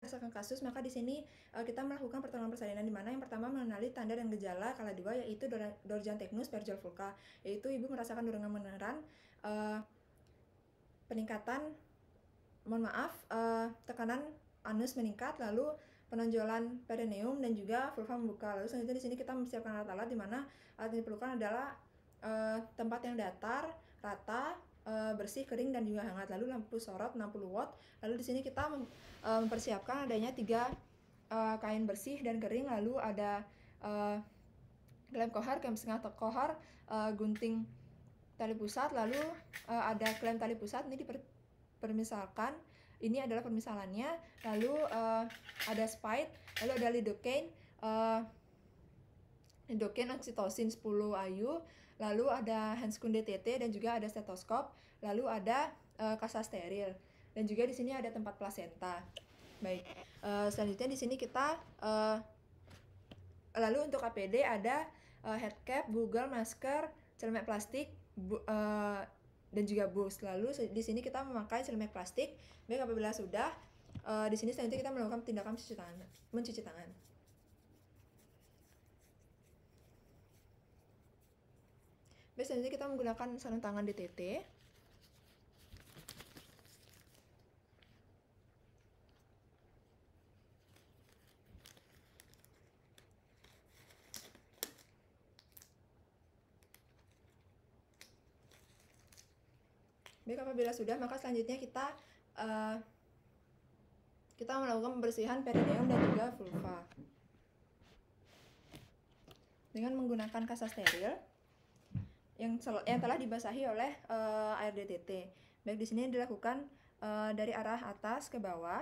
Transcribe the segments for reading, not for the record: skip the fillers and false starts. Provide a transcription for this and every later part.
berdasarkan kasus, maka di sini kita melakukan pertolongan persalinan, di mana yang pertama mengenali tanda dan gejala kala 2, yaitu Dorjanteknus perjol vulva, yaitu ibu merasakan dorongan meneran, peningkatan, tekanan anus meningkat, lalu penonjolan perineum dan juga vulva membuka. Lalu selanjutnya di sini kita mempersiapkan alat-alat, di mana alat yang diperlukan adalah tempat yang datar, rata, bersih, kering dan juga hangat. Lalu lampu sorot 60 watt. Lalu di sini kita mempersiapkan adanya 3 kain bersih dan kering. Lalu ada klem kohar, klem setengah kohar, gunting tali pusat. Lalu ada klem tali pusat. Ini dipermisalkan. Ini adalah permisalannya. Lalu ada spite. Lalu ada lidocaine, oksitosin 10 IU. Lalu ada handscoon DTT dan juga ada stetoskop. Lalu ada kasa steril dan juga di sini ada tempat plasenta. Baik, selanjutnya di sini kita lalu untuk APD ada head cap, bugle, masker, celemek plastik, dan juga boost. Lalu di sini kita memakai celemek plastik. Baik, apabila sudah, di sini selanjutnya kita melakukan tindakan mencuci tangan. Baik, selanjutnya kita menggunakan sarung tangan DTT. Baik, apabila sudah, maka selanjutnya kita melakukan pembersihan perineum dan juga vulva dengan menggunakan kasa steril yang telah dibasahi oleh air DTT. Baik, di sini dilakukan dari arah atas ke bawah.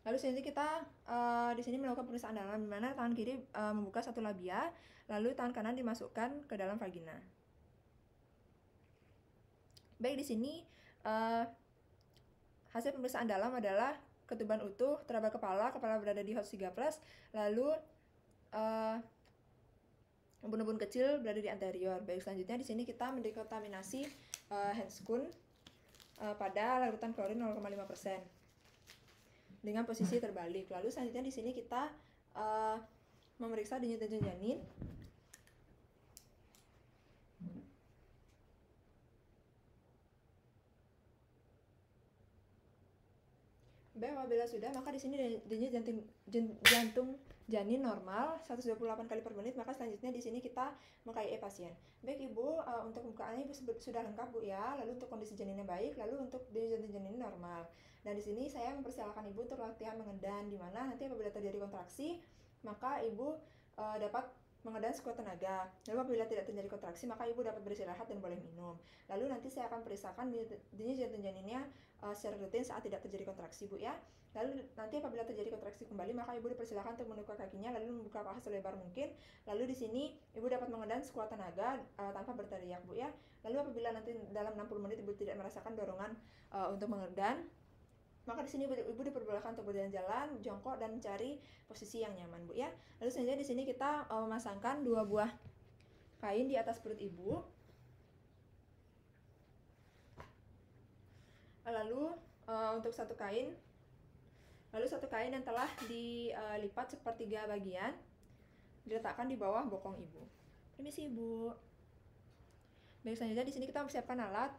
Lalu selanjutnya kita di sini melakukan pemeriksaan dalam, di mana tangan kiri membuka satu labia, lalu tangan kanan dimasukkan ke dalam vagina. Baik, di sini hasil pemeriksaan dalam adalah ketuban utuh, teraba kepala berada di HOTS 3+, lalu ubun-ubun kecil berada di anterior. Baik, selanjutnya di sini kita mendekontaminasi handscoon pada larutan klorin 0,5% dengan posisi terbalik. Lalu selanjutnya di sini kita memeriksa denyut janin. Baik, apabila sudah, maka di sini denyut jantung janin normal 128 kali per menit, maka selanjutnya di sini kita meng-KIE pasien. Baik, Ibu, untuk pembukaannya Ibu sudah lengkap, Bu, ya. Lalu untuk kondisi janinnya baik, lalu untuk denyut jantung janin normal. Dan di sini saya mempersilahkan Ibu untuk latihan mengedan, di mana nanti apabila terjadi kontraksi, maka Ibu dapat mengedan sekuat tenaga. Lalu apabila tidak terjadi kontraksi, maka Ibu dapat beristirahat dan boleh minum. Lalu nanti saya akan periksakan denyut jantung janinnya secara rutin saat tidak terjadi kontraksi, Bu, ya. Lalu nanti apabila terjadi kontraksi kembali, maka Ibu dipersilakan untuk menundukkan kakinya lalu membuka paha selebar mungkin. Lalu di sini Ibu dapat mengedan sekuat tenaga tanpa berteriak, Bu, ya. Lalu apabila nanti dalam 60 menit Ibu tidak merasakan dorongan untuk mengedan, maka di sini Ibu diperbolehkan untuk berjalan-jalan, jongkok dan mencari posisi yang nyaman, Bu, ya. Lalu selanjutnya di sini kita memasangkan 2 buah kain di atas perut Ibu. Lalu untuk satu kain yang telah dilipat sepertiga bagian diletakkan di bawah bokong Ibu. Permisi, Ibu. Baik, selanjutnya di sini kita mempersiapkan alat,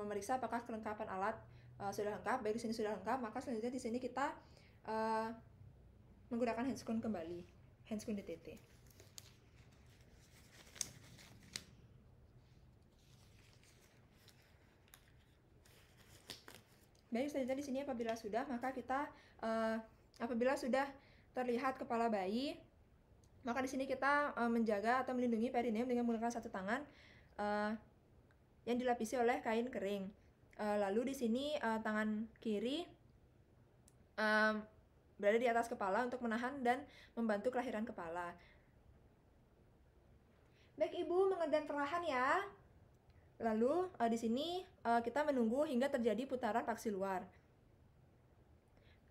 memeriksa apakah kelengkapan alat sudah lengkap. Baik, di sini sudah lengkap, maka selanjutnya di sini kita menggunakan handscoon kembali, handscoon DTT. Baik, selanjutnya di sini apabila sudah, maka kita apabila sudah terlihat kepala bayi, maka di sini kita menjaga atau melindungi perineum dengan menggunakan satu tangan yang dilapisi oleh kain kering. Lalu di sini tangan kiri berada di atas kepala untuk menahan dan membantu kelahiran kepala. Baik, Ibu, mengedan perlahan, ya. Lalu di sini kita menunggu hingga terjadi putaran paksi luar.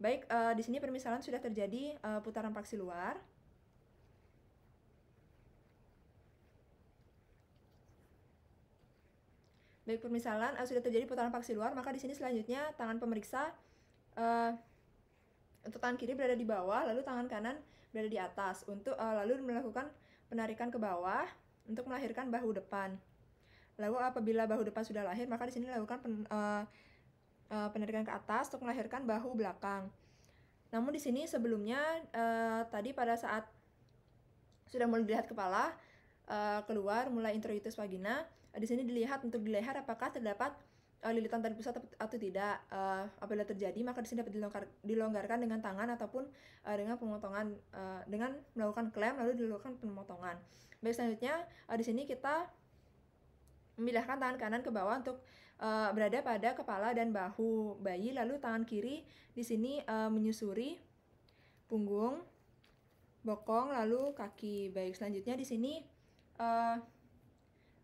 Baik, di sini permisalan sudah terjadi putaran paksi luar. Baik, permisalan sudah terjadi putaran paksi luar, maka di sini selanjutnya tangan pemeriksa untuk tangan kiri berada di bawah, lalu tangan kanan berada di atas, untuk lalu melakukan penarikan ke bawah untuk melahirkan bahu depan. Lalu apabila bahu depan sudah lahir, maka di sini dilakukan penarikan ke atas untuk melahirkan bahu belakang. Namun di sini sebelumnya tadi pada saat sudah mulai dilihat kepala keluar mulai introitus vagina, di sini dilihat untuk di leher apakah terdapat lilitan tali pusat atau tidak. Apabila terjadi, maka di sini dapat dilonggarkan dengan tangan ataupun dengan pemotongan, dengan melakukan klem lalu dilakukan pemotongan. Baik, selanjutnya di sini kita memindahkan tangan kanan ke bawah untuk berada pada kepala dan bahu bayi, lalu tangan kiri di sini menyusuri punggung, bokong, lalu kaki. Baik, selanjutnya di sini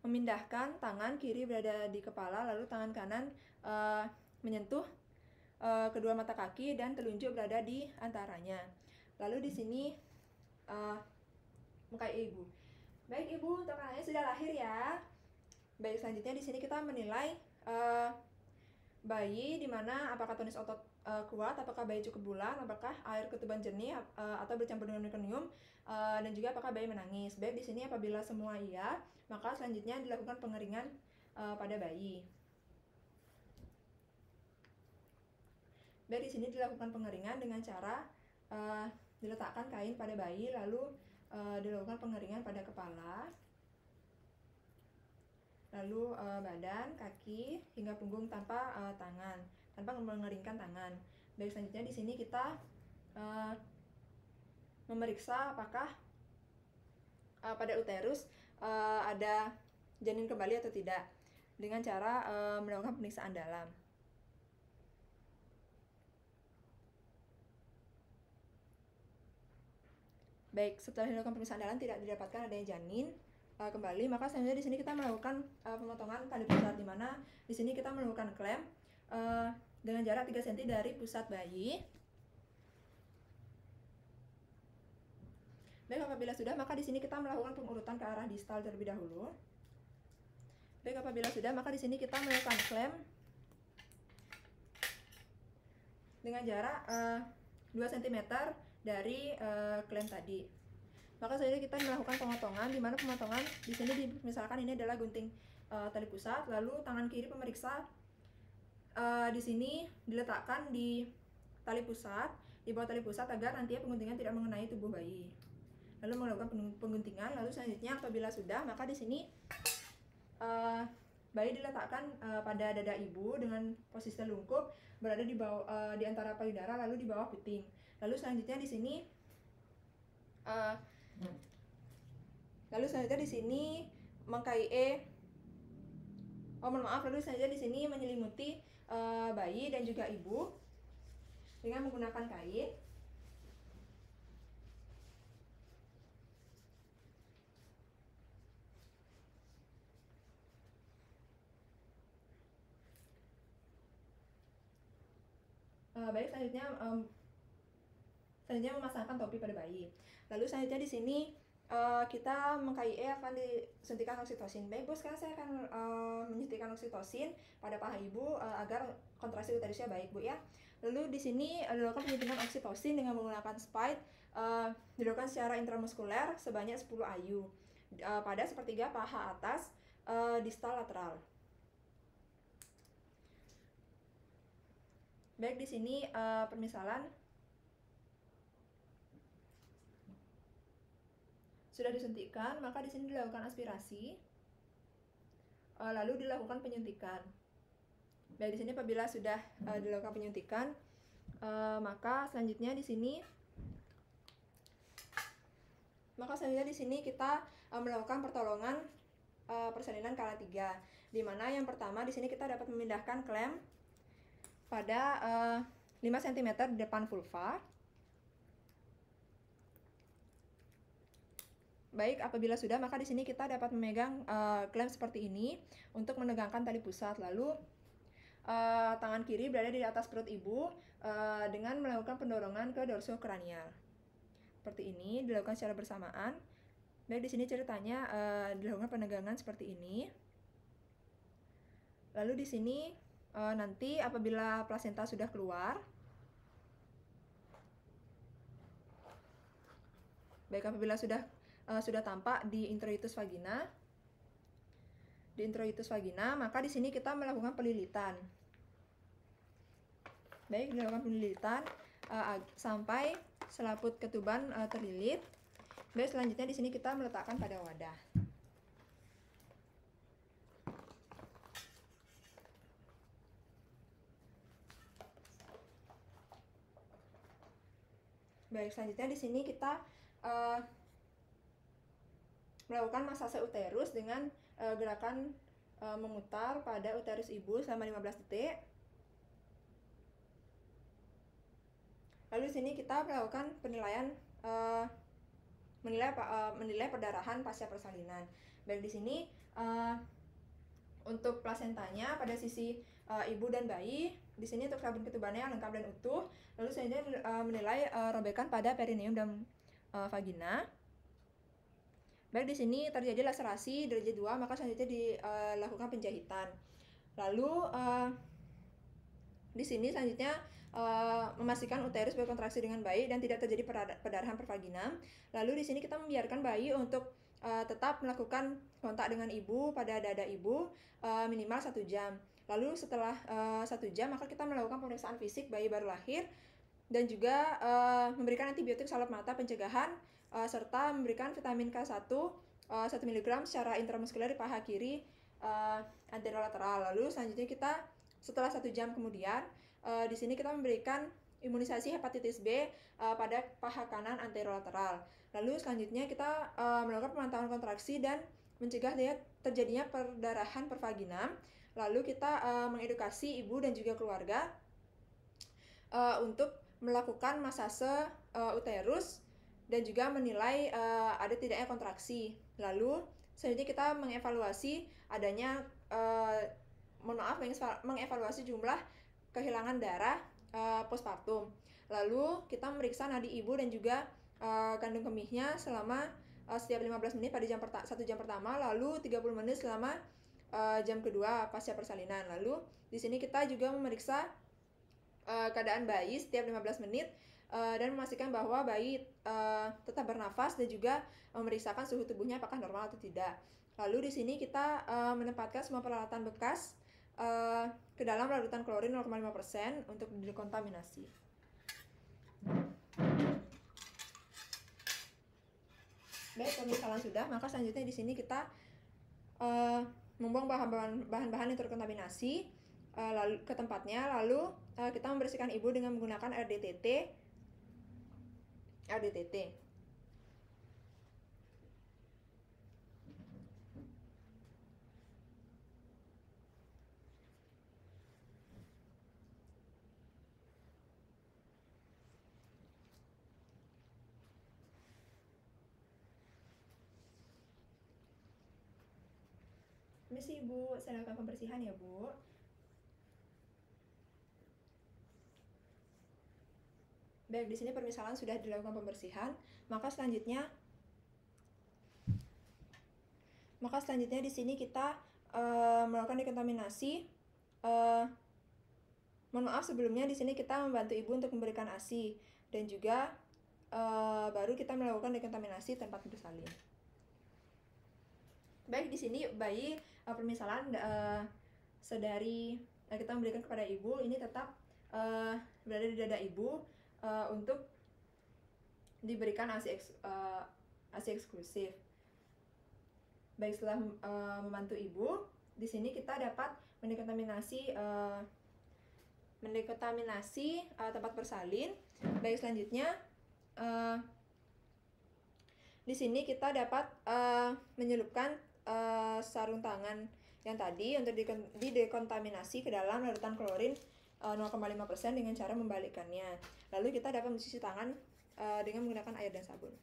memindahkan tangan kiri berada di kepala, lalu tangan kanan menyentuh kedua mata kaki dan telunjuk berada di antaranya. Lalu di sini mengkai ibu. Baik ibu, untuk anaknya sudah lahir ya. Baik, selanjutnya di sini kita menilai bayi, dimana apakah tonis otot kuat, apakah bayi cukup bulan, apakah air ketuban jernih atau bercampur dengan mekonium, dan juga apakah bayi menangis. Baik, di sini apabila semua iya, maka selanjutnya dilakukan pengeringan pada bayi. Baik, di sini dilakukan pengeringan dengan cara diletakkan kain pada bayi, lalu dilakukan pengeringan pada kepala, lalu badan, kaki, hingga punggung tanpa tangan, tanpa mengeringkan tangan. Baik, selanjutnya di sini kita memeriksa apakah pada uterus ada janin kembali atau tidak dengan cara melakukan pemeriksaan dalam. Baik, setelah dilakukan pemeriksaan dalam tidak didapatkan adanya janin kembali, maka selanjutnya di sini kita melakukan pemotongan tali pusat, di mana di sini kita melakukan klem dengan jarak 3 cm dari pusat bayi. Baik, apabila sudah, maka di sini kita melakukan pengurutan ke arah distal terlebih dahulu. Baik, apabila sudah, maka di sini kita melakukan klem dengan jarak 2 cm dari klem tadi. Maka selanjutnya kita melakukan pemotongan, di mana pemotongan di sini misalkan ini adalah gunting tali pusat, lalu tangan kiri pemeriksa di sini diletakkan di tali pusat, di bawah tali pusat, agar nantinya pengguntingan tidak mengenai tubuh bayi. Lalu melakukan pengguntingan, lalu selanjutnya apabila sudah, maka di sini bayi diletakkan pada dada ibu dengan posisi terlungkup, berada di bawah di antara payudara, lalu di bawah puting. Lalu selanjutnya di sini lalu selanjutnya di sini menyelimuti bayi dan juga ibu dengan menggunakan kain. Baik, selanjutnya memasangkan topi pada bayi. Lalu selanjutnya di sini kita meng-KIE akan disuntikan oksitosin. Baik Bu, sekarang saya akan menyuntikkan oksitosin pada paha ibu agar kontraksi uterusnya baik Bu ya. Lalu di sini dilakukan penyuntikan oksitosin dengan menggunakan spike, dilakukan secara intramuskuler sebanyak 10 IU pada sepertiga paha atas distal lateral. Baik, di sini permisalan sudah disuntikkan, maka di sini dilakukan aspirasi, lalu dilakukan penyuntikan. Baik, di sini apabila sudah dilakukan penyuntikan, maka selanjutnya di sini kita melakukan pertolongan persalinan kala 3, di mana yang pertama di sini kita dapat memindahkan klem pada 5 cm di depan vulva. Baik, apabila sudah, maka di sini kita dapat memegang klem seperti ini untuk menegangkan tali pusat. Lalu tangan kiri berada di atas perut ibu dengan melakukan pendorongan ke dorsokranial. Seperti ini, dilakukan secara bersamaan. Baik, di sini ceritanya dilakukan penegangan seperti ini. Lalu di sini nanti apabila plasenta sudah keluar, baik apabila sudah tampak di introitus vagina, maka di sini kita melakukan pelilitan. Baik, dilakukan pelilitan sampai selaput ketuban terlilit. Baik, selanjutnya di sini kita meletakkan pada wadah. Baik, selanjutnya di sini kita melakukan masase uterus dengan gerakan memutar pada uterus ibu selama 15 detik. Lalu di sini kita melakukan penilaian menilai perdarahan pasca persalinan. Baik, di sini untuk plasentanya pada sisi ibu dan bayi, di sini untuk sabun ketubannya lengkap dan utuh. Lalu selanjutnya menilai robekan pada perineum dan vagina. Baik, di sini terjadi laserasi derajat 2, maka selanjutnya dilakukan penjahitan. Lalu di sini selanjutnya memastikan uterus berkontraksi dengan baik dan tidak terjadi perdarahan pervagina. Lalu di sini kita membiarkan bayi untuk tetap melakukan kontak dengan ibu pada dada ibu minimal 1 jam. Lalu setelah 1 jam maka kita melakukan pemeriksaan fisik bayi baru lahir dan juga memberikan antibiotik salep mata pencegahan serta memberikan vitamin K1 1 mg secara intramuskuler di paha kiri anterolateral. Lalu selanjutnya kita setelah 1 jam kemudian di sini kita memberikan imunisasi hepatitis B pada paha kanan anterolateral. Lalu selanjutnya kita melakukan pemantauan kontraksi dan mencegah terjadinya perdarahan pervagina. Lalu kita mengedukasi ibu dan juga keluarga untuk melakukan masase uterus dan juga menilai ada tidaknya kontraksi. Lalu selanjutnya kita mengevaluasi adanya mengevaluasi jumlah kehilangan darah postpartum. Lalu kita memeriksa nadi ibu dan juga kandung kemihnya selama setiap 15 menit pada 1 jam pertama, lalu 30 menit selama jam kedua pasca persalinan. Lalu di sini kita juga memeriksa keadaan bayi setiap 15 menit dan memastikan bahwa bayi tetap bernafas dan juga memeriksakan suhu tubuhnya apakah normal atau tidak. Lalu di sini kita menempatkan semua peralatan bekas ke dalam larutan klorin 0,5% untuk dekontaminasi. Baik, pemisalan sudah, maka selanjutnya di sini kita membuang bahan-bahan yang terkontaminasi lalu ke tempatnya. Lalu kita membersihkan ibu dengan menggunakan RDTT. Permisi Ibu, saya lakukan pembersihan ya Bu. Baik, di sini permisalan sudah dilakukan pembersihan, maka selanjutnya di sini kita melakukan dekontaminasi. Mohon maaf sebelumnya di sini kita membantu ibu untuk memberikan ASI dan juga baru kita melakukan dekontaminasi tempat bersalin. Baik, di sini bayi permisalan sedari kita memberikan kepada ibu ini tetap berada di dada ibu untuk diberikan ASI eksklusif. Baik, setelah membantu ibu, di sini kita dapat mendekontaminasi tempat bersalin. Baik, selanjutnya di sini kita dapat menyelupkan sarung tangan yang tadi untuk didekontaminasi ke dalam larutan klorin 0,5% dengan cara membalikkannya. Lalu kita dapat mencuci tangan dengan menggunakan air dan sabun.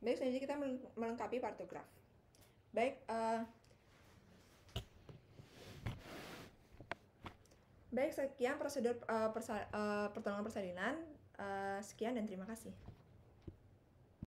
Baik, selanjutnya kita melengkapi partograf. Baik, sekian prosedur pertolongan persalinan. Sekian dan terima kasih.